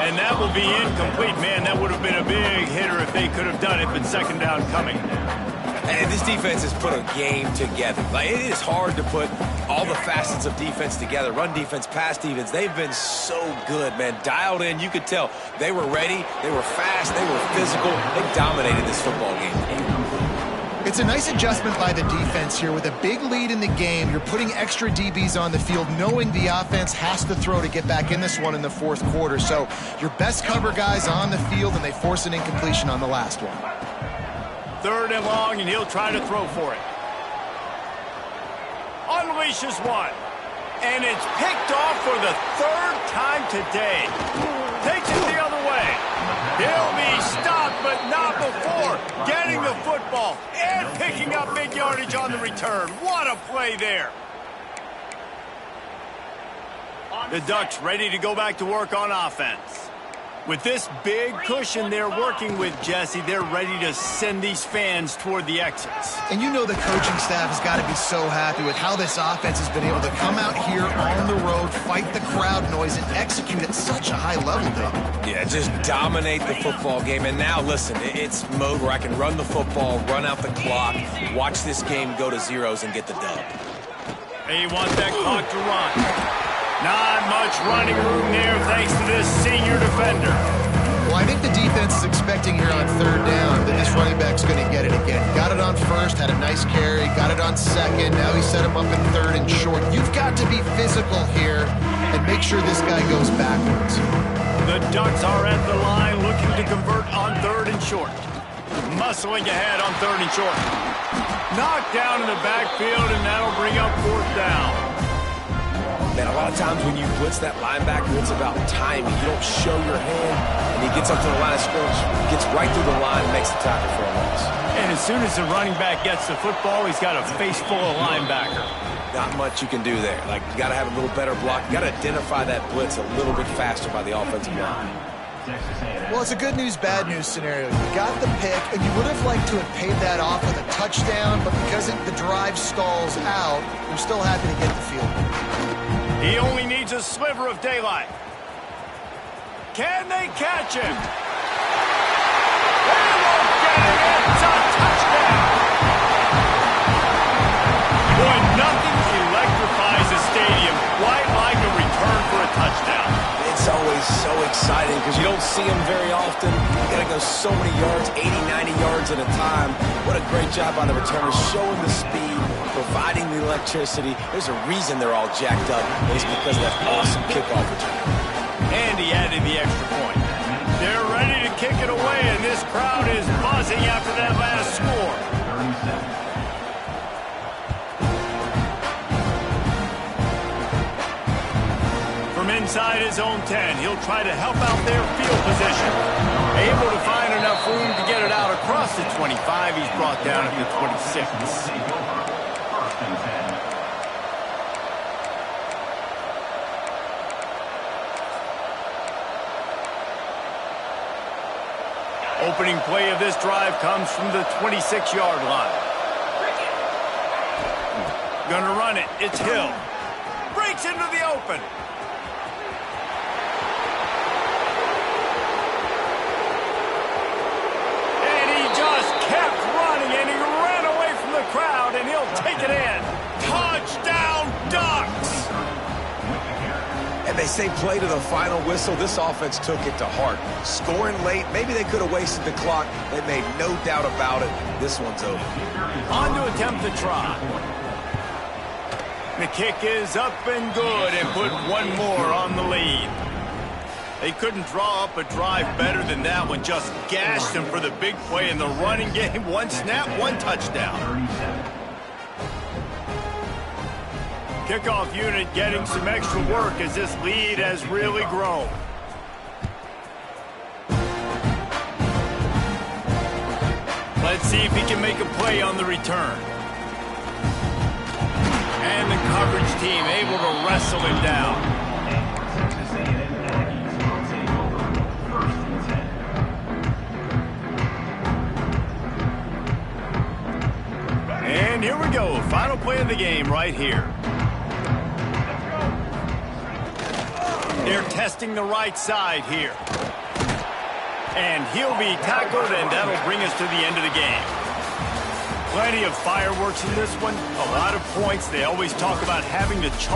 And that will be incomplete. Man, that would have been a big hitter if they could have done it, but 2nd down coming. And this defense has put a game together. Like, it is hard to put all the facets of defense together. Run defense, pass defense. They've been so good, man. Dialed in. You could tell they were ready. They were fast. They were physical. They dominated this football game. It's a nice adjustment by the defense here. With a big lead in the game, you're putting extra DBs on the field, knowing the offense has to throw to get back in this one in the 4th quarter. So your best cover guys on the field, and they force an incompletion on the last one. 3rd and long, and he'll try to throw for it. Unleashes one. And it's picked off for the 3rd time today. Takes it the other way. He'll be stopped, but not before getting the football and picking up big yardage on the return. What a play there. The Ducks ready to go back to work on offense. With this big cushion they're working with, Jesse, they're ready to send these fans toward the exits. And you know the coaching staff has got to be so happy with how this offense has been able to come out here on the road, fight the crowd noise, and execute at such a high level, though. Yeah, just dominate the football game. And now, listen, it's mode where I can run the football, run out the clock, watch this game go to zeros and get the dub. They want that clock to run. Not much running room there thanks to this senior defender. Well, I think the defense is expecting here on 3rd down that this running back's going to get it again. Got it on 1st, had a nice carry, got it on 2nd. Now he set him up in 3rd and short. You've got to be physical here and make sure this guy goes backwards. The Ducks are at the line looking to convert on 3rd and short. Muscling ahead on 3rd and short. Knocked down in the backfield, and that'll bring up 4th down. Man, a lot of times when you blitz that linebacker, it's about timing. You don't show your hand, and he gets up to the line of scrimmage, gets right through the line, and makes the tackle for a loss. And as soon as the running back gets the football, he's got a face full of linebacker. Not much you can do there. Like, you got to have a little better block. You got to identify that blitz a little bit faster by the offensive line. Well, it's a good news, bad news scenario. You got the pick, and you would have liked to have paid that off with a touchdown, but because the drive stalls out, you're still happy to get the field goal. He only needs a sliver of daylight. Can they catch him? They won't get him. It's a touchdown. Boy, nothing electrifies a stadium quite like a return for a touchdown. It's always so exciting because you don't see them very often. You got to go so many yards, 80, 90 yards at a time. What a great job by the returners, showing the speed, providing the electricity. There's a reason they're all jacked up. It's because of that awesome kickoff return. And he added the extra point. They're ready to kick it away, and this crowd is buzzing after that last score. From inside his own 10, he'll try to help out their field position. Able to find enough room to get it out across the 25. He's brought down at the 26. Opening play of this drive comes from the 26-yard line. Gonna run it. It's Hill. Breaks into the open. And he just kept running, and he ran away from the crowd, and he'll take it in. Touchdown, Ducks! And they say play to the final whistle. This offense took it to heart. Scoring late, maybe they could have wasted the clock. They made no doubt about it. This one's over. On to attempt the try. The kick is up and good and put one more on the lead. They couldn't draw up a drive better than that one. Just gashed them for the big play in the running game. One snap, one touchdown. Kickoff unit getting some extra work as this lead has really grown. Let's see if he can make a play on the return. And the coverage team able to wrestle him down. And here we go. Final play of the game right here. They're testing the right side here. And he'll be tackled, and that'll bring us to the end of the game. Plenty of fireworks in this one. A lot of points. They always talk about having to charge.